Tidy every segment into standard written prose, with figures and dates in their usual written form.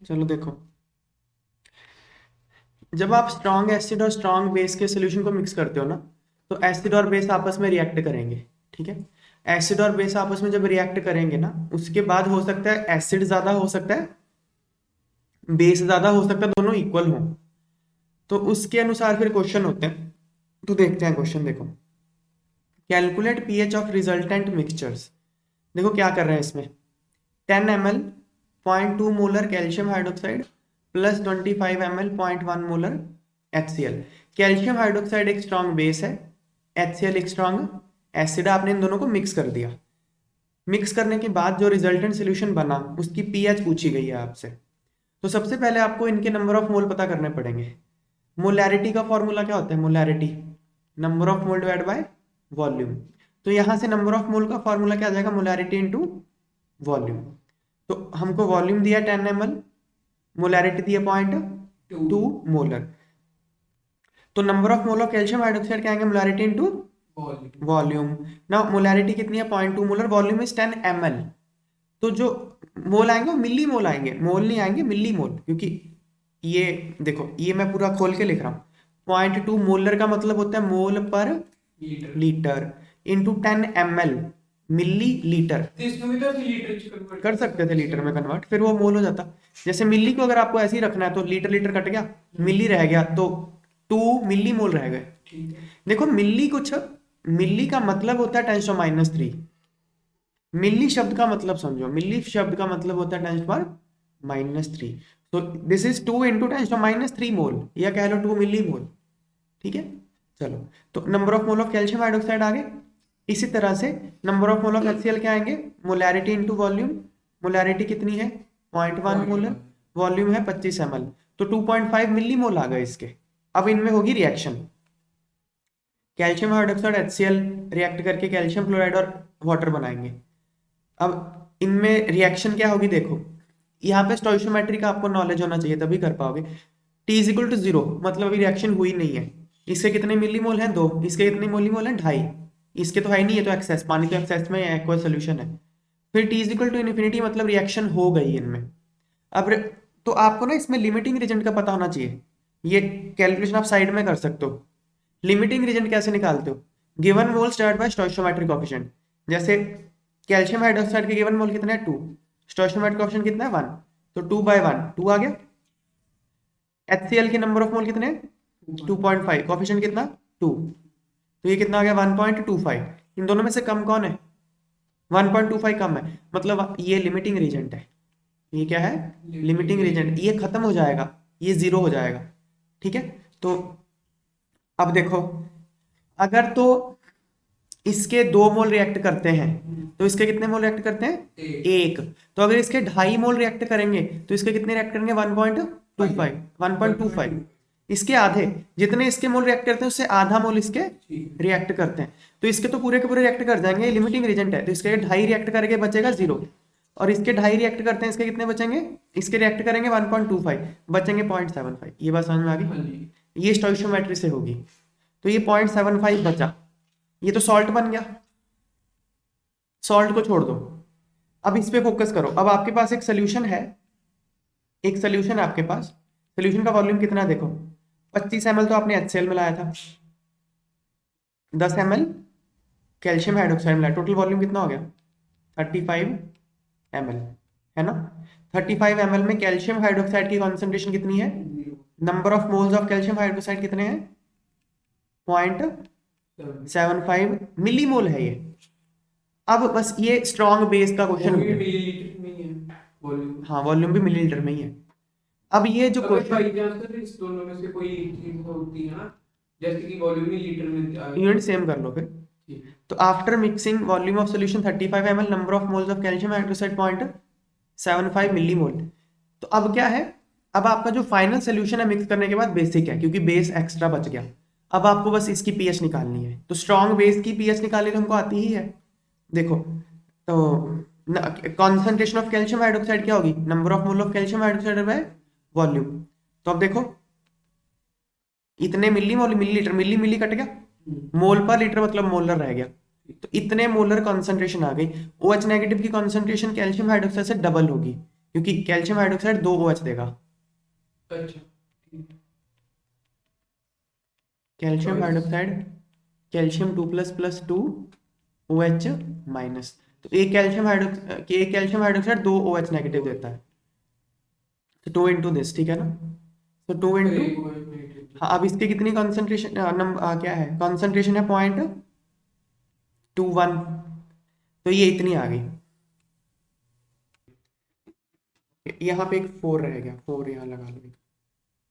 चलो देखो, जब आप स्ट्रॉन्ग एसिड और स्ट्रॉन्ग बेस के सोल्यूशन को मिक्स करते हो ना, तो एसिड और बेस आपस में रिएक्ट करेंगे। ठीक है, एसिड और बेस आपस में जब रिएक्ट करेंगे ना, उसके बाद हो सकता है एसिड ज्यादा हो सकता है, बेस ज्यादा हो सकता है, दोनों इक्वल हो। तो उसके अनुसार फिर क्वेश्चन होते हैं। तो देखते हैं क्वेश्चन, देखो, calculate pH of resultant mixtures. देखो क्या कर रहे हैं इसमें, 10 ml 0.2 molar calcium hydroxide plus 25 ml 0.1 molar HCl। Calcium hydroxide एक स्ट्रॉन्ग बेस है, HCl एक स्ट्रॉन्ग एसिड। आपने इन दोनों को मिक्स कर दिया। मिक्स करने के बाद जो रिजल्टेंट सोल्यूशन बना, उसकी पीएच पूछी गई है आपसे। तो सबसे पहले आपको इनके नंबर ऑफ मोल पता करने पड़ेंगे। मोलैरिटी का फॉर्मूला क्या होता है, molarity number of mole divide by volume. तो यहां से नंबर ऑफ मोल का फॉर्मूला क्या आ जाएगा, मोलैरिटी इनटू वॉल्यूम। तो हमको वॉल्यूम दिया 10 ml, मोलैरिटी दिया 0.2 मोलर। तो number of mole of calcium hydroxide क्या आएंगे, मोलैरिटी इनटू वॉल्यूम। ना मोलैरिटी कितनी है, 0.2 मोलर, वॉल्यूम इज 10 ml। तो जो मोल आएंगे वो मिली मोल आएंगे, मोल नहीं आएंगे, मिली मोल। क्योंकि ये देखो, ये मैं पूरा खोल के लिख रहा हूँ। 0.2 मोलर का मतलब होता है मोल पर लीटर इंटू 10 ml मिली लीटर। कर सकते थे लीटर में कन्वर्ट, फिर वो मोल हो जाता। जैसे मिली को अगर आपको ऐसे ही रखना है तो लीटर लीटर कट गया, मिली रह गया, तो 2 मिली मोल रह गए। देखो मिली कुछ, मिली का मतलब होता है 10⁻³ मिली शब्द का मतलब समझो, मिली शब्द का मतलब होता है 10⁻³ तो दिस इज 2 इंटू 10⁻³ मोल, या कह लो 2 मिली मोल। ठीक है, चलो, तो number of mole of calcium hydroxide आ गए। इसी तरह से number of mole of HCl क्या आएंगे, मोलैरिटी इंटू वॉल्यूम। मोलैरिटी कितनी है, 0.1 मोलर, वॉल्यूम है 25 ml, तो 2.5 मिली मोल आ गए इसके। अब इनमें होगी reaction, calcium hydroxide HCl react करके कैल्शियम क्लोराइड और वाटर बनाएंगे। अब इनमें रिएक्शन क्या होगी, देखो यहाँ पे स्टोइशियोमेट्री का आपको नॉलेज होना चाहिए, तभी कर पाओगे। T इज इक्वल टू 0 मतलब अभी रिएक्शन हुई नहीं है। इसके कितने मिलीमोल हैं, 2, इसके कितने मिलीमोल हैं, 2.5, इसके तो है नहीं, है तो एक्सेस, पानी तो एक्सेस में एक्वा सोल्यूशन है। फिर T is equal to infinity मतलब रिएक्शन हो गई इनमें। अब तो आपको ना इसमें लिमिटिंग रीजन का पता होना चाहिए। ये कैलकुलेशन आप साइड में कर सकते हो। लिमिटिंग रीजन कैसे निकालते हो, given moles divide by स्टोइशियोमेट्रिक coefficient. जैसे कैल्शियम हाइड्रोक्साइड के गिवन मोल कितने हैं, 2, स्टोइशियोमेट्रिक कोएफिशिएंट कितना है, 1, तो 2/1 2 आ गया। HCl के नंबर ऑफ मोल कितने, 2.5, कोएफिशिएंट कितना 2, तो ये कितना आ गया 1.25। इन दोनों में से कम कौन है, 1.25 कम है, मतलब ये लिमिटिंग रीजेंट है। ये क्या है, लिमिटिंग रीजेंट, ये खत्म हो जाएगा, ये 0 हो जाएगा। ठीक है, तो अब देखो, अगर तो इसके 2 मोल रिएक्ट करते हैं, तो इसके कितने मोल रिएक्ट करते हैं, 1। तो अगर इसके 2.5 मोल रिएक्ट करेंगे तो इसके कितने रिएक्ट करेंगे, 1.25। इसके आधे, जितने इसके मोल रिएक्ट करते हैं उससे आधा मोल इसके रिएक्ट करते हैं, तो इसके तो पूरे के पूरे रिएक्ट कर जाएंगे, लिमिटिंग रीजेंट है। तो इसके 2.5 रिएक्ट करके बचेगा 0, और इसके 2.5 रिएक्ट करते हैं, इसके कितने बचेंगे, इसके रिएक्ट करेंगे 1.25, बचेंगे 0.75। ये बात समझ में आ गई, ये स्टोइशियोमेट्री से होगी। तो ये 0.75 बचा, ये तो सॉल्ट बन गया, सॉल्ट को छोड़ दो, अब इस पे फोकस करो। अब आपके पास एक सोल्यूशन है, एक सोल्यूशन है आपके पास, सोल्यूशन का वॉल्यूम कितना है, देखो 25 ml तो आपने HCl में लाया था, 10 ml कैल्शियम हाइड्रोक्साइड मिलाया, टोटल वॉल्यूम कितना हो गया 35 ml, है ना। 35 ml में कैल्शियम हाइड्रोक्साइड की कॉन्सेंट्रेशन कितनी है, number of moles of calcium hydroxide कितने हैं, 0.75 मिलीमोल है ये। अब बस ये स्ट्रॉन्ग बेस का क्वेश्चन हो गया, हाँ वॉल्यूम भी मिलीलीटर में ही है। अब ये जो क्वेश्चन, इस दोनों में से कोई एक चीज होती है ना, जैसे कि वॉल्यूम ही लीटर में यूनिट सेम कर लो फिर। तो after mixing volume of solution 35 ml, number of moles of calcium hydroxide 0.75 millimole. तो अब क्या है, अब आपका जो फाइनल सोल्यूशन है मिक्स करने के बाद बेसिक है, क्योंकि बेस एक्स्ट्रा बच गया। अब आपको बस इसकी पीएच निकालनी है, तो स्ट्रॉन्ग बेस की पीएच निकालनी तो हमको आती ही है। देखो, तो कॉन्सेंट्रेशन ऑफ कैल्शियम हाइड्रोक्साइड क्या होगी, number of mole of calcium hydroxide by volume. तो अब देखो, इतने मिली मोल, मिलीलीटर, मिली मिली कट गया, मोल पर लीटर मतलब मोलर रह गया, तो इतने मोलर कॉन्सेंट्रेशन आ गई। OH नेगेटिव की कॉन्सेंट्रेशन कैल्शियम हाइड्रोक्साइड से डबल होगी, क्योंकि कैल्शियम हाइड्रोक्साइड 2 OH देगा। अच्छा ठीक है। Calcium choice hydroxide, calcium 2++2 OH minus. तो एक कैल्शियम हाइड्रोक्साइड 2 OH नेगेटिव देता है। तो 2 इंटू दिस, ठीक है ना। तो 2 फिर इंटू, एक और नेगेटिव। हाँ अब इसकी कितनी कॉन्सेंट्रेशन क्या है, कॉन्सेंट्रेशन है 0.21, तो ये इतनी आ गई। यहाँ पे एक 4 रह गया, 4 यहाँ लगा लो,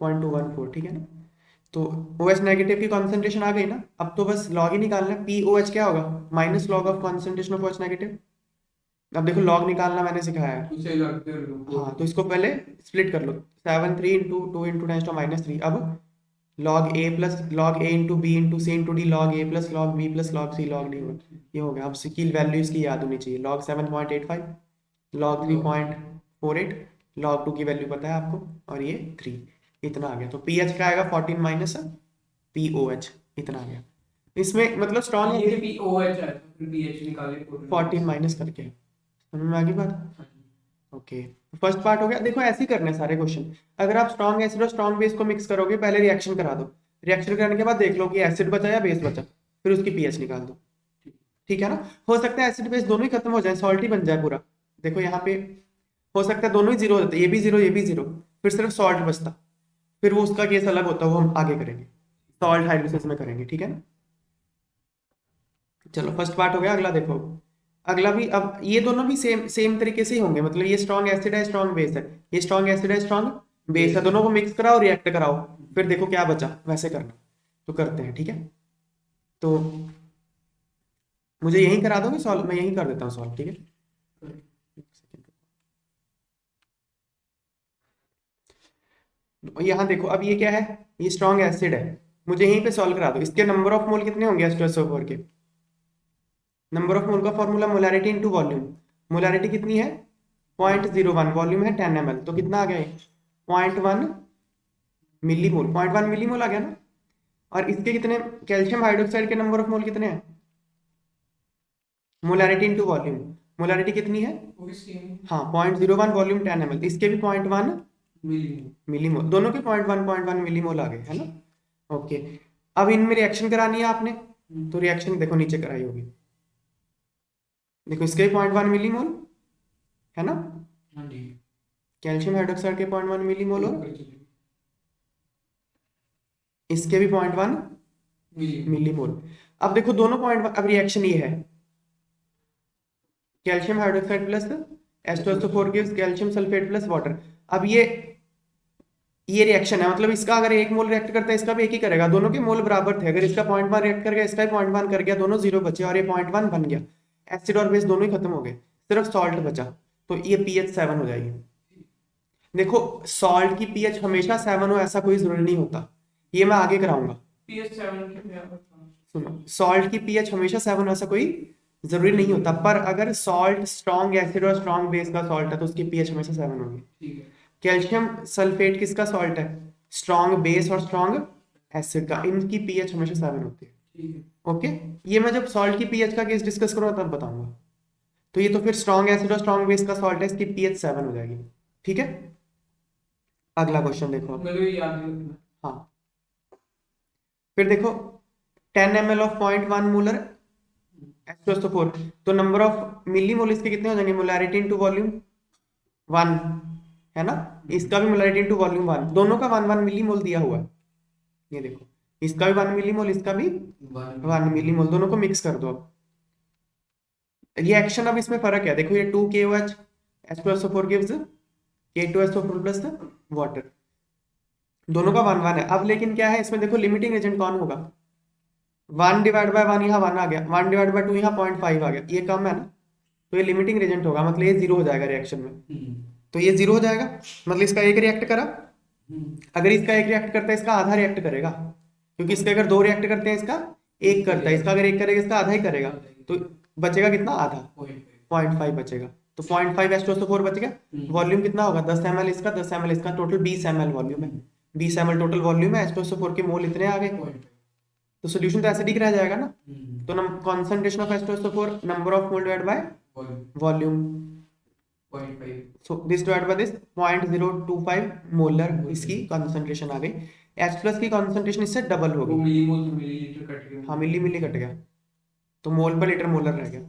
0.214, ठीक है ना। तो OH नेगेटिव की कॉन्सेंट्रेशन आ गई ना। अब तो बस लॉग ही निकालना है, POH क्या होगा, minus log of concentration of OH negative. अब देखो लॉग निकालना मैंने सिखाया है। उसे अलग कर लो। हाँ तो इसको पहले स्प्लिट कर लो, 7 3 इंटू 2 इंटू 10⁻³ अब log a into b into c into d log a plus log b plus log c log d होगा। ये हो गया। अब सी की वैल्यू इसकी याद होनी चाहिए, log 7.85, log 3.48, log 2 की वैल्यू पता है आपको, और ये 3, इतना आ गया। तो pH क्या आएगा, 14 माइनस POH, इतना आ गया। इसमें मतलब स्ट्रॉन्ग ये POH है, फिर pH निकाले 14 माइनस करके, समझ में आ गई बात। ओके, फर्स्ट पार्ट हो गया। देखो ऐसे ही करने हैं सारे क्वेश्चन। अगर आप स्ट्रॉन्ग एसिड और स्ट्रॉन्ग बेस को मिक्स करोगे, पहले रिएक्शन करा दो, रिएक्शन करने के बाद देख लो कि एसिड बचा या बेस बचा, फिर उसकी पीएच निकाल दो, ठीक है ना। हो सकता है एसिड बेस दोनों ही खत्म हो जाए, सॉल्ट ही बन जाए पूरा। देखो यहाँ पे हो सकता है दोनों ही जीरो हो जाते, ये भी जीरो ये भी जीरो, फिर सिर्फ सॉल्ट बचता, फिर वो उसका केस अलग होता है, वो हम आगे करेंगे, सॉल्ट हाइड्रोलिसिस में करेंगे, ठीक है ना। चलो फर्स्ट पार्ट हो गया। अगला देखो, अगला भी, अब ये दोनों भी सेम सेम तरीके से ही होंगे, मतलब ये स्ट्रॉन्ग एसिड है स्ट्रॉन्ग बेस है, ये स्ट्रॉन्ग एसिड है स्ट्रॉन्ग बेस है, दोनों को मिक्स कराओ रिएक्ट कराओ, फिर देखो क्या बचा, वैसे करना। तो करते हैं, ठीक है। तो मुझे यहीं करा दोगे सॉल्व, मैं यहीं कर देता हूँ सॉल्व, ठीक है। यहाँ देखो, अब ये क्या है, ये स्ट्रॉन्ग एसिड है, मुझे यहीं पे सॉल्व करा दो। इसके नंबर ऑफ मोल कितने होंगे H2SO4 के, नंबर ऑफ मोल का formula molarity into volume. Molarity कितनी है 0.01, वॉल्यूम है 10 ml, तो कितना आ गया 0.1 मिलीमोल, 0.1 मिलीमोल आ गया ना। और इसके कितने, कैल्शियम हाइड्रोक्साइड के नंबर ऑफ मोल कितने हैं, मोलैरिटी इनटू वॉल्यूम, मोलैरिटी कितनी है, वो भी सेम हाँ 0.01 वॉल्यूम 10 ml, इसके भी 0.1 मिलीमोल। मिलीमोल, दोनों के 0.1 मिलीमोल आ गए, है ना। ओके, अब इनमें रिएक्शन करानी है आपने, तो रिएक्शन देखो नीचे कराई होगी, देखो इसके 0.1 मिलीमोल है ना, हाँ जी। कैल्शियम हाइड्रोक्साइड के 0.1 मिलीमोल, और ऊपर चले इसके भी 0.1 मिलीमोल। मिलीमोल। अब देखो दोनों 0.1, अब रिएक्शन ये है, calcium hydroxide plus H2SO4 gives calcium sulphate plus water. अब ये रिएक्शन है, मतलब इसका अगर 1 मोल रिएक्ट करता है, इसका भी 1 ही करेगा, दोनों के मोल बराबर थे, अगर इसका 0.1 रिएक्ट कर गया, इसका भी 0.1 कर गया, दोनों जीरो बचे और ये 0.1 बन गया, एसिड और बेस दोनों ही खत्म हो गए, सिर्फ सॉल्ट बचा, तो ये pH 7 हो जाएगी। देखो सॉल्ट की pH हमेशा 7 हो ऐसा कोई जरूरी नहीं होता, ये मैं आगे कराऊंगा। pH 7 के बराबर था। सुनो, सॉल्ट की pH हमेशा 7 ऐसा कोई जरूरी नहीं होता, पर अगर सॉल्ट स्ट्रॉन्ग एसिड और स्ट्रॉन्ग बेस का सॉल्ट है तो उसकी pH हमेशा 7 होगी। ठीक है। कैल्शियम सल्फेट किसका सॉल्ट है, स्ट्रॉन्ग बेस और स्ट्रॉन्ग एसिड का, इनकी pH हमेशा 7 होती है। ठीक है। ओके, ये मैं जब सॉल्ट की pH का केस डिस्कस करूंगा तब बताऊंगा। तो ये तो फिर स्ट्रॉन्ग एसिड और स्ट्रॉन्ग बेस का सॉल्ट है, इसकी pH 7 हो जाएगी, ठीक है। अगला क्वेश्चन देखो, मतलब ये याद नहीं रखना। हाँ फिर देखो 10 ml ऑफ 0.1 मोलर H2SO4, तो नंबर ऑफ मिलीमोल इसके कितने हो जाएंगे, मोलैरिटी इनटू वॉल्यूम 1, है ना। इसका भी मोलैरिटी इनटू वॉल्यूम 1, दोनों का 1 मिलीमोल दिया हुआ है, ये देखो इसका भी 1 मिलीमोल, इसका भी 1 मिलीमोल, दोनों को मिक्स कर दो। अब रिएक्शन, अब इसमें फर्क है, देखो ये 2 KOH H2SO4 gives K2SO4 plus water, दोनों का 1 है। अब लेकिन क्या है इसमें, देखो लिमिटिंग एजेंट कौन होगा, 1 डिवाइड बाय 1 यहाँ 1 आ गया, 1 डिवाइड बाय 2 यहाँ 0.5 आ गया, ये कम है ना, तो ये लिमिटिंग एजेंट होगा, मतलब ये जीरो हो जाएगा रिएक्शन में, तो ये जीरो हो जाएगा, मतलब इसका एक रिएक्ट करा, अगर इसका एक रिएक्ट करता है इसका आधा रिएक्ट करेगा, क्योंकि इसके अगर 2 रिएक्ट करते हैं इसका एक करता है, इसका अगर एक करेगा इसका आधा ही करेगा, तो बचेगा कितना, आधा 0.5 बचेगा, तो 0.5 H2SO4 बच गया। वॉल्यूम कितना होगा 10 ml इसका 10 ml इसका, टोटल 20 ml वॉल्यूम है, 20 ml टोटल वॉल्यूम है, H2SO4 के मोल इतने आ गए, तो सोल्यूशन तो एसिडिक रह जाएगा ना। तो concentration of H2SO4 number of mole divide by volume, 0.5 so this divide by this 0.025 molar इसकी कंसंट्रेशन आ गई। H प्लस की कंसंट्रेशन इससे डबल वो होगी। मिलीमोल तो मिलीलीटर कट गया। हाँ मिली मिली कट गया, तो मोल पर लीटर मोलर रह गया।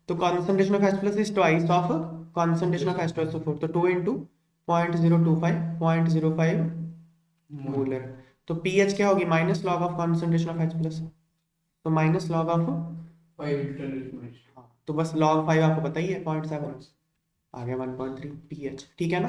तो concentration of H plus is twice of concentration of H2SO4, तो 2 into 0.025 0.05 मोलर। तो pH क्या होगी, minus log of concentration of H plus, तो माइनस लॉग ऑफ, 5 into 10⁻⁻⁷ तो बस log 5 आपको पता ही है 0.7 आ गया 1.3 pH, ठीक है ना।